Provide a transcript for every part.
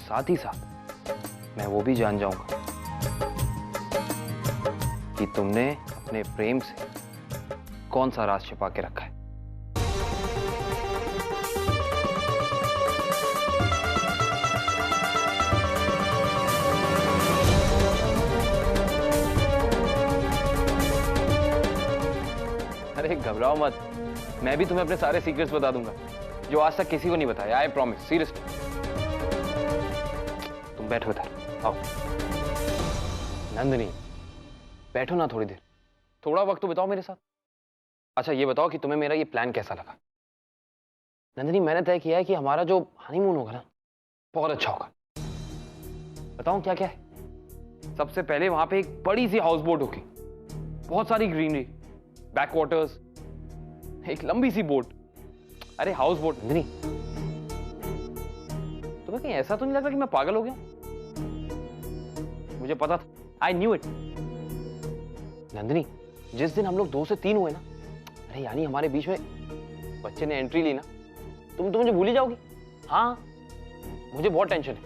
साथ ही साथ मैं वो भी जान जाऊंगा कि तुमने अपने प्रेम से कौन सा राज छिपा के रखा है। अरे घबराओ मत, मैं भी तुम्हें अपने सारे सीक्रेट्स बता दूंगा जो आज तक किसी को नहीं बताया। I promise, seriously. तुम बैठो इधर, आओ। नंदिनी, बैठो ना थोड़ी देर, थोड़ा वक्त तो बिताओ मेरे साथ। अच्छा ये बताओ कि तुम्हें मेरा ये प्लान कैसा लगा। नंदिनी, मैंने तय किया है कि हमारा जो हनीमून होगा ना, बहुत अच्छा होगा। बताऊं क्या क्या है। सबसे पहले वहां पे एक बड़ी सी हाउस बोट होगी, बहुत सारी ग्रीनरी, बैक वाटर्स, एक लंबी सी बोट। अरे हाउस बोट नंदिनी, तुम्हें कहीं ऐसा तो नहीं लगा कि मैं पागल हो गया? मुझे पता था, आई न्यू इट। नंदिनी, जिस दिन हम लोग 2 से 3 हुए ना, अरे यानी हमारे बीच में बच्चे ने एंट्री ली ना, तुम तो मुझे भूल ही जाओगी। हाँ, मुझे बहुत टेंशन है।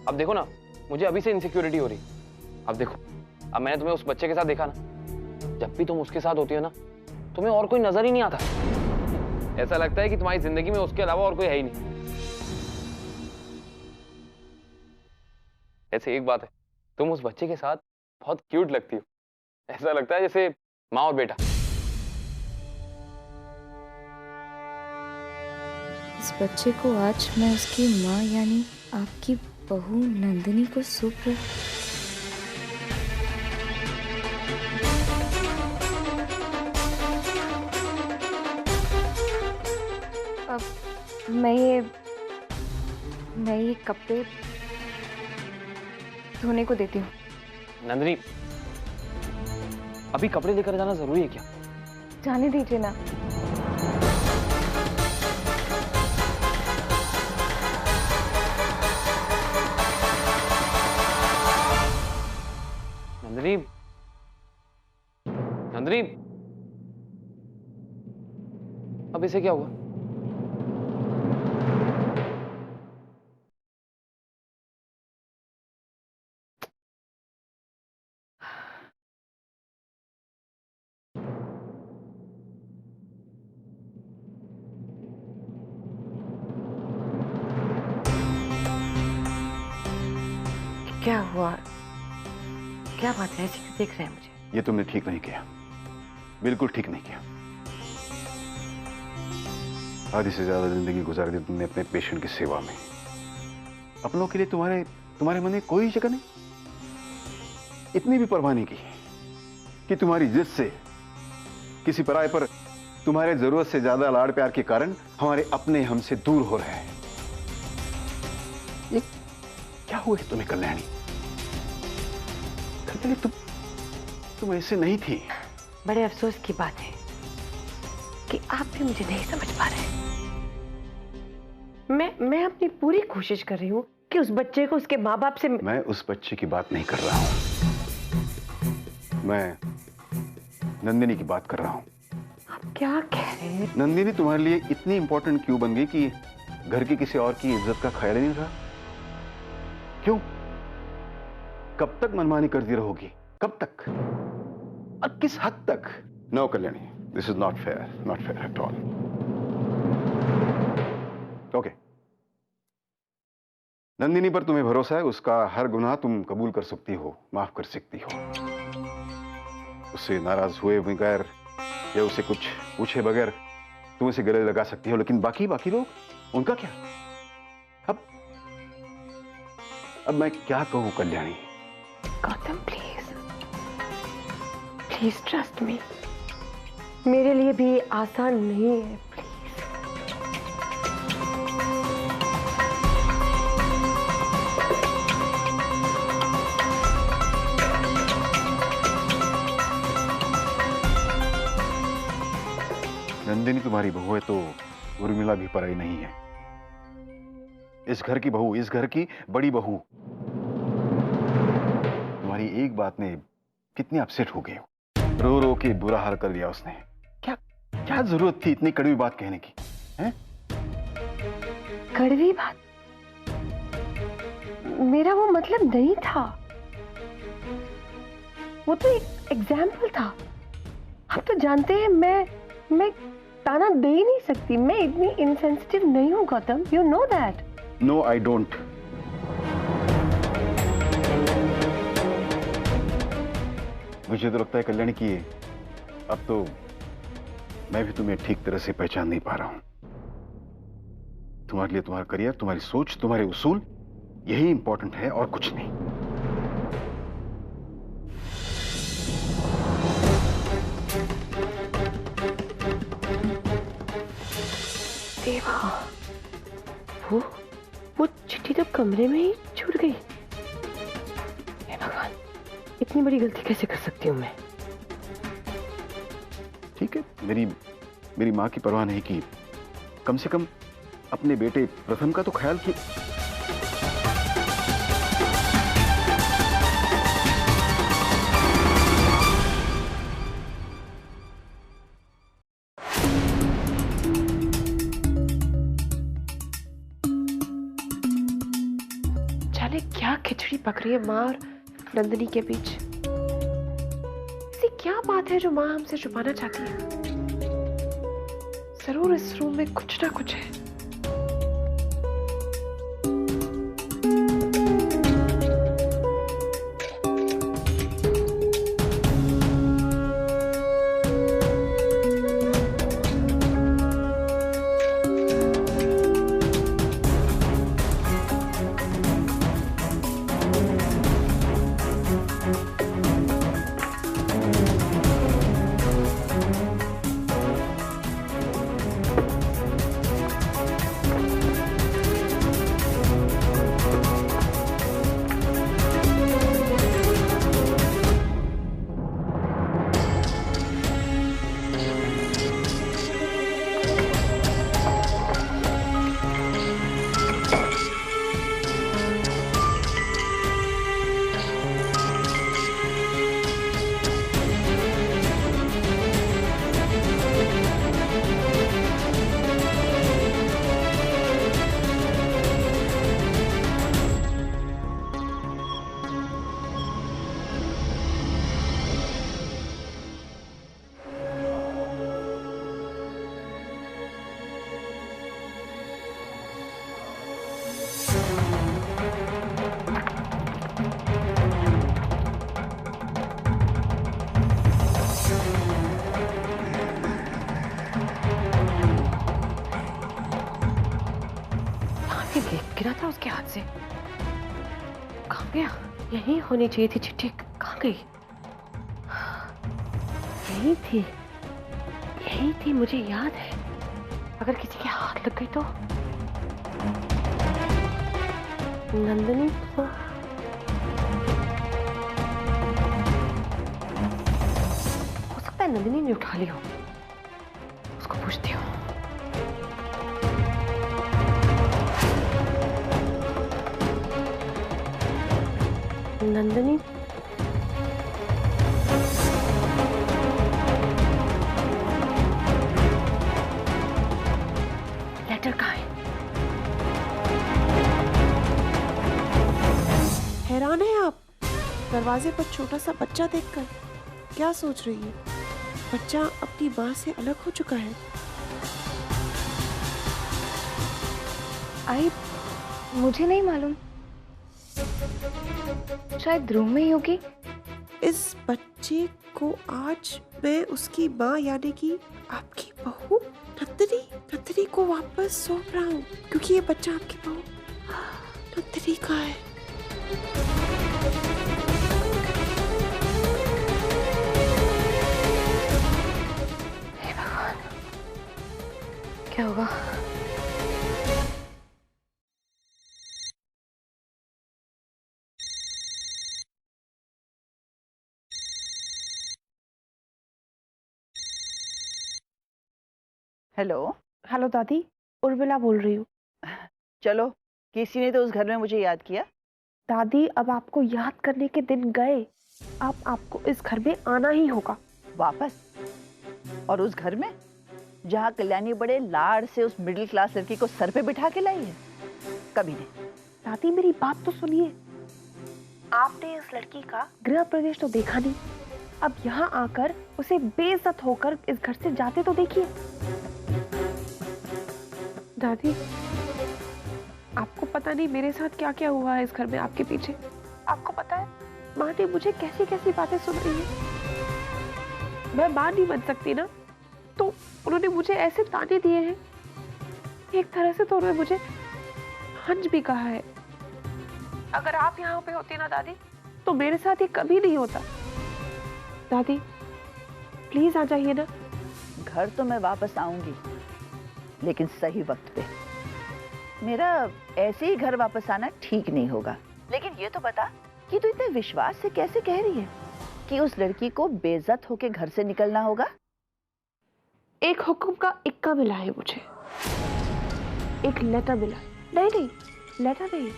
अब देखो ना, मुझे अभी से इनसिक्योरिटी हो रही। अब देखो, अब मैंने तुम्हें उस बच्चे के साथ देखा ना, जब भी तुम उसके साथ होती हो ना, तुम्हें और कोई नजर ही नहीं आता। ऐसा लगता है कि तुम्हारी जिंदगी में उसके अलावा और कोई है ही नहीं। ऐसे एक बात है, तुम उस बच्चे के साथ बहुत क्यूट लगती हो। ऐसा लगता है जैसे माँ और बेटा। इस बच्चे को आज मैं उसकी माँ यानी आपकी बहू नंदिनी को सुपुर्द। अब मैं ये कपड़े धोने को देती हूँ। नंदिनी, अभी कपड़े लेकर जाना जरूरी है क्या? जाने दीजिए ना। नंदिनी, नंदिनी, अब इसे क्या हुआ? क्या हुआ? क्या बात है, ऐसे क्यों देख रहे हैं मुझे? ये तुमने ठीक नहीं किया, बिल्कुल ठीक नहीं किया। आधी से ज्यादा जिंदगी गुजार दी तुमने अपने पेशेंट की सेवा में। अपनों के लिए तुम्हारे मन में कोई जगह नहीं, इतनी भी परवाह नहीं की कि तुम्हारी जिद से किसी पराये पर तुम्हारे जरूरत से ज्यादा लाड़ प्यार के कारण हमारे अपने हमसे दूर हो रहे हैं। ये क्या हुआ है तुम्हें कल्याणी? कल्याणी, तुम ऐसे नहीं थी। बड़े अफसोस की बात है कि आप भी मुझे नहीं समझ पा रहे। मैं अपनी पूरी कोशिश कर रही हूँ कि उस बच्चे को उसके माँ बाप से। मैं उस बच्चे की बात नहीं कर रहा हूं, मैं नंदिनी की बात कर रहा हूं। आप क्या कह रहे हैं? नंदिनी तुम्हारे लिए इतनी इंपॉर्टेंट क्यों बन गई कि घर की किसी और की इज्जत का ख्याल ही नहीं रहा? क्यों? कब तक मनमानी करती रहोगी? कब तक और किस हद तक? No Kalyani, this is not fair at all. Okay, Nandini पर तुम्हें भरोसा है, उसका हर गुनाह तुम कबूल कर सकती हो, माफ कर सकती हो। उससे नाराज हुए बगैर या उसे कुछ पूछे बगैर तुम उसे गले लगा सकती हो, लेकिन बाकी लोग, उनका क्या? अब मैं क्या कहूं Kalyani? Gautam, please trust me. मेरे लिए भी आसान नहीं है, प्लीज। नंदिनी तुम्हारी बहू है तो उर्मिला भी पराई नहीं है। इस घर की बहू, इस घर की बड़ी बहू। तुम्हारी एक बात ने कितनी अपसेट हो गई हो, रो रो के बुरा हाल कर दिया उसने। क्या जरूरत थी इतनी कड़वी बात कहने की? हैं? कड़वी बात? मेरा वो मतलब नहीं था, वो तो एक एग्जाम्पल था। आप तो जानते हैं मैं ताना दे ही नहीं सकती, मैं इतनी इनसेंसिटिव नहीं हूँ Gautam, you know that. No I don't. मुझे तो लगता है कल्याणी की अब तो मैं भी तुम्हें ठीक तरह से पहचान नहीं पा रहा हूं। तुम्हारे लिए तुम्हारा करियर, तुम्हारी सोच, तुम्हारे उसूल, यही इंपॉर्टेंट है और कुछ नहीं। देवा, वो चिट्ठी तो कमरे में ही छूट गई। हे भगवान, इतनी बड़ी गलती कैसे कर सकती हूँ मैं? ठीक है, मेरी माँ की परवाह नहीं की, कम से कम अपने बेटे प्रथम का तो ख्याल किया। जाने क्या खिचड़ी पक रही है माँ और नंदिनी के बीच। ऐसी क्या बात है जो माँ हमसे छुपाना चाहती है? जरूर इस रूम में कुछ ना कुछ है। गिरा था उसके हाथ से। कहाँ गया? यही होनी चाहिए थी चिट्ठी, कहाँ गई? यही थी, मुझे याद है। अगर किसी के हाथ लग गई तो नंदिनी तो हो सकता है नंदिनी ने उठा ली हो। उसको पूछती हूँ। नंदिनी, लेटर कहाँ है? हैरान है आप दरवाजे पर छोटा सा बच्चा देखकर? क्या सोच रही है? बच्चा अपनी माँ से अलग हो चुका है। आई मुझे नहीं मालूम, शायद रूम में ही होगी। इस बच्चे को आज मैं उसकी माँ यानी कि आपकी बहू नंदिनी को वापस सौंप रहा हूँ, क्योंकि ये बच्चा आपकी बहू नंदिनी का है। हे भगवान, क्या होगा? हेलो। हेलो दादी, उर्मिला बोल रही हूँ। चलो, किसी ने तो उस घर में मुझे याद किया। दादी, अब आपको याद करने के दिन गए। अब आपको इस घर में आना ही होगा वापस। और उस घर में जहाँ कल्याणी बड़े लाड़ से उस मिडिल क्लास लड़की को सर पे बिठा के लाई है? कभी नहीं। दादी मेरी बात तो सुनिए। आपने इस लड़की का गृह प्रवेश तो देखा नहीं, अब यहाँ आकर उसे बेइज्जत होकर इस घर से जाते तो देखिए। दादी, आपको पता नहीं मेरे साथ क्या क्या हुआ है इस घर में आपके पीछे। आपको पता है माँ ने मुझे कैसी कैसी बातें सुन रही है। मैं माँ नहीं बन सकती ना, तो उन्होंने मुझे ऐसे ताने दिए हैं। एक तरह से तो उन्होंने मुझे हंस भी कहा है। अगर आप यहाँ पे होती ना दादी, तो मेरे साथ ये कभी नहीं होता। दादी प्लीज आ जाइए ना। घर तो मैं वापस आऊंगी, लेकिन सही वक्त पे। मेरा ऐसे ही घर वापस आना ठीक नहीं होगा। लेकिन ये तो बता कि तू इतने विश्वास से कैसे कह रही है कि उस लड़की को बेइज्जत होके घर से निकलना होगा? एक हुक्म का इक्का मिला है मुझे, एक लेटर मिला। नहीं, लेटर नहीं,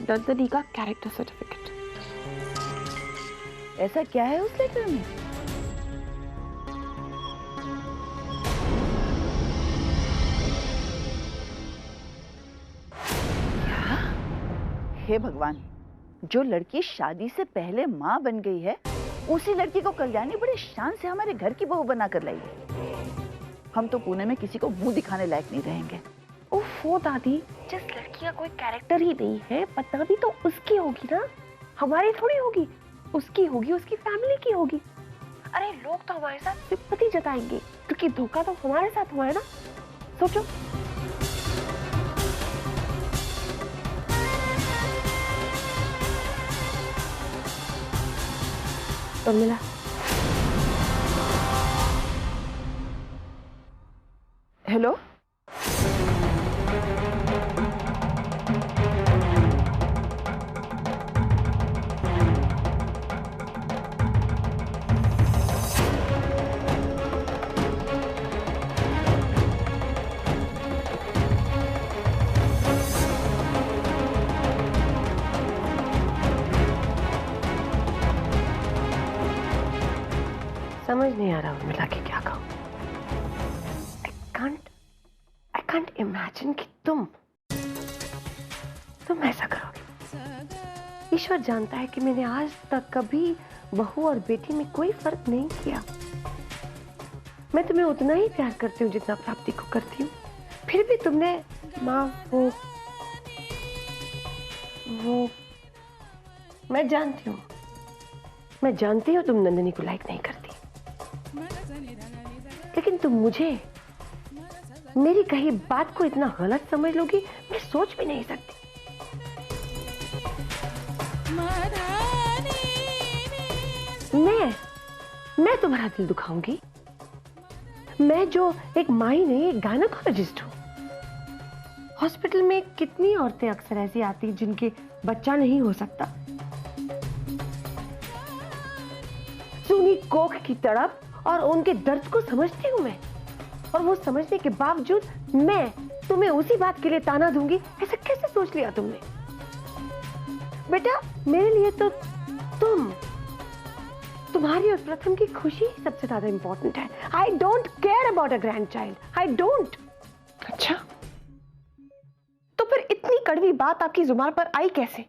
नंदनी का कैरेक्टर सर्टिफिकेट। ऐसा क्या है उस लेटर में? क्या? हे भगवान, जो लड़की शादी से पहले माँ बन गई है, उसी लड़की को कल्याणी बड़े शान से हमारे घर की बहू बना कर लाई है। हम तो पुणे में किसी को मुंह दिखाने लायक नहीं रहेंगे। ओफो दादी, जिस लड़की का कोई कैरेक्टर ही नहीं है, बदनामी तो उसकी होगी ना, हमारी थोड़ी होगी। उसकी होगी, उसकी फैमिली की होगी। अरे लोग तो हमारे साथ सिंपैथी जताएंगे, क्योंकि धोखा तो हमारे साथ हुआ है ना। सोचो। तो मिला। हेलो, समझ नहीं आ रहा मिला के क्या कहूं। आई कांट इमेजिन कि तुम ऐसा करोगे। ईश्वर जानता है कि मैंने आज तक कभी बहू और बेटी में कोई फर्क नहीं किया। मैं तुम्हें उतना ही प्यार करती हूँ जितना प्राप्ति को करती हूँ। फिर भी तुमने माँ वो मैं जानती हूँ तुम नंदिनी को लाइक नहीं करती, लेकिन तुम मुझे, मेरी कही बात को इतना गलत समझ लोगी, मैं सोच भी नहीं सकती। मैं तुम्हारा दिल दुखाऊंगी? मैं जो एक माँ ही नहीं, एक गायनेकोलॉजिस्ट हूँ। हॉस्पिटल में कितनी औरतें अक्सर ऐसी आती जिनके बच्चा नहीं हो सकता। सुनी कोख की तड़प और उनके दर्द को समझती हूँ मैं, और वो समझने के बावजूद मैं तुम्हें उसी बात के लिए ताना दूंगी, ऐसा कैसे सोच लिया तुमने? बेटा, मेरे लिए तो तुम्हारी और प्रथम की खुशी ही सबसे ज्यादा इंपॉर्टेंट है। I don't care about a grand child, I don't. अच्छा, तो फिर इतनी कड़वी बात आपकी जुबान पर आई कैसे?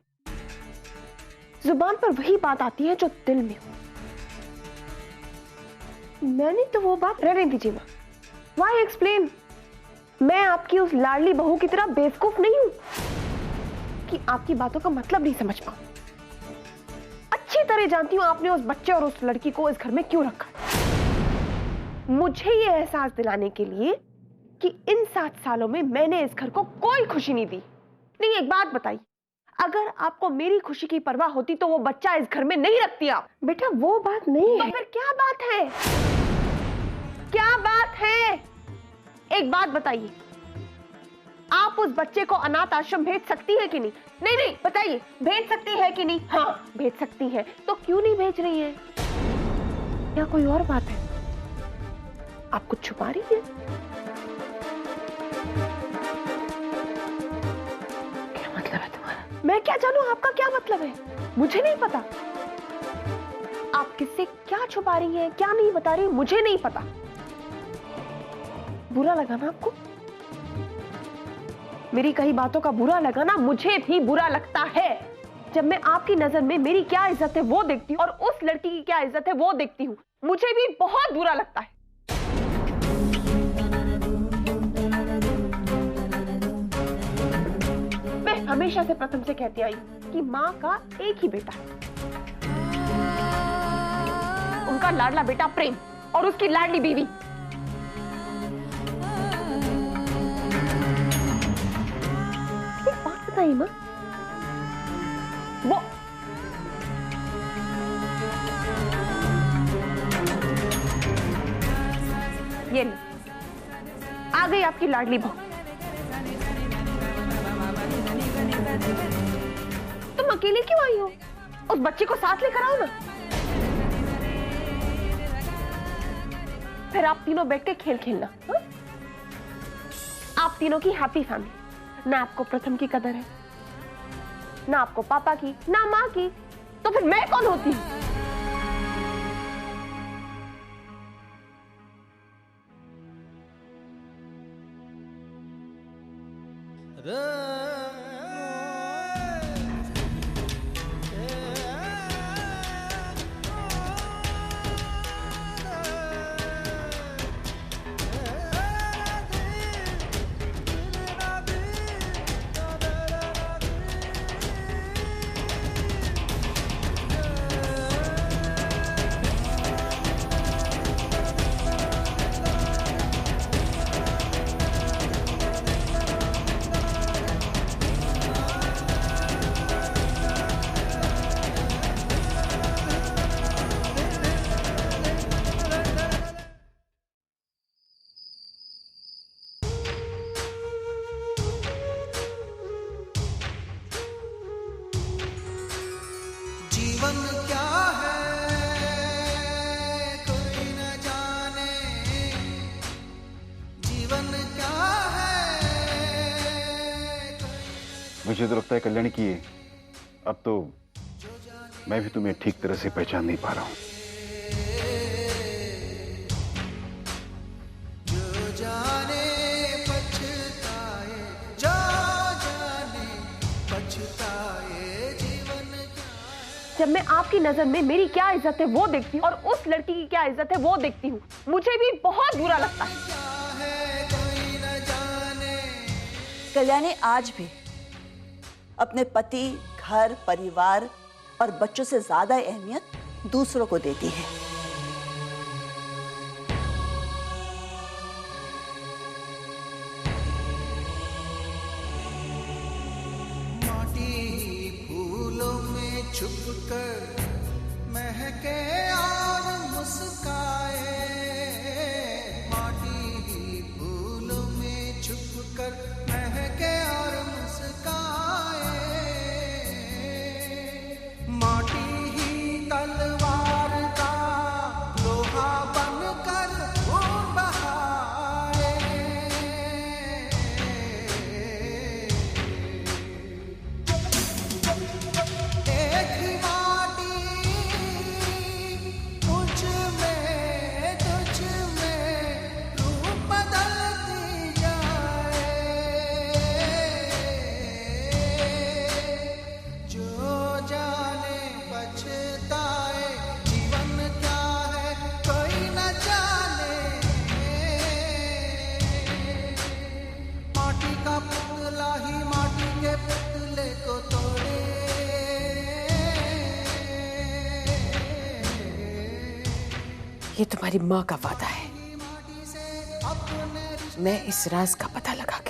जुबान पर वही बात आती है जो दिल में हो। मैंने तो वो बात रहने दीजिए मां। Why explain? मैं आपकी उस लाडली बहू की तरह बेवकूफ नहीं हूं कि आपकी बातों का मतलब नहीं समझ पाऊं। अच्छी तरह जानती हूं आपने उस बच्चे और उस लड़की को इस घर में क्यों रखा। मुझे ये एहसास दिलाने के लिए कि इन 7 सालों में मैंने इस घर को कोई खुशी नहीं दी। नहीं, एक बात बताइए, अगर आपको मेरी खुशी की परवाह होती तो वो बच्चा इस घर में नहीं रखती आप। बेटा, वो बात नहीं है। तो फिर क्या बात है? क्या बात है? एक बात बताइए, आप उस बच्चे को अनाथ आश्रम भेज सकती है कि नहीं? नहीं, बताइए, भेज सकती है कि नहीं? हाँ, भेज सकती है। तो क्यों नहीं भेज रही है? या कोई और बात है? आप कुछ छुपा रही है? क्या मतलब है तुम्हारा? मैं क्या जानूं आपका क्या मतलब है? मुझे नहीं पता। आप किससे क्या छुपा रही हैं, क्या नहीं बता रही, मुझे नहीं पता। बुरा लगा ना आपको? मेरी कई बातों का बुरा लगा ना, मुझे भी बुरा लगता है। जब मैं आपकी नजर में मेरी क्या इज्जत है वो देखती हूँ और उस लड़की की क्या इज्जत है वो देखती हूँ, मुझे भी बहुत बुरा लगता है। मैं हमेशा से प्रथम से कहती आई कि माँ का एक ही बेटा है, उनका लाडला बेटा प्रेम और उसकी लाडली बीवी। एक बात बताइए माँ, वो ये नहीं, आ गई आपकी लाडली बहू। तुम अकेले क्यों आई हो? उस बच्चे को साथ लेकर आओ ना। फिर आप तीनों बैठ के खेल खेलना। हा? आप तीनों की हैप्पी फैमिली। ना आपको प्रथम की कदर है, ना आपको पापा की, ना माँ की, तो फिर मैं कौन होती हूँ? जीवन क्या है कोई न जाने, जीवन क्या है। मुझे तो लगता है कल्याणी की अब तो मैं भी तुम्हें ठीक तरह से पहचान नहीं पा रहा हूं। जो जाने पछताए, जो जाने पछताए, जीवन जब मैं आपकी नजर में मेरी क्या इज्जत है वो देखती हूँ और उस लड़की की क्या इज्जत है वो देखती हूँ, मुझे भी बहुत बुरा लगता है। है कोई न जाने। कल्याणी आज भी अपने पति, घर, परिवार और बच्चों से ज्यादा अहमियत दूसरों को देती है। माटी फूलों में छुपकर महके और मुस्काए, माटी फूलों में छुपकर महके और मुस्काए, माटी ही तलवार का लोहा बनकर खून बहाए। एक ही माटी मुझ में तुझ में रूप बदलती जाए, जो जाने पछताए, जीवन क्या है कोई न जाने। माटी का पुतला ही माटी के पुतले को तोड़े। ये तुम्हारी माँ का वादा है, मैं इस राज का पता लगा के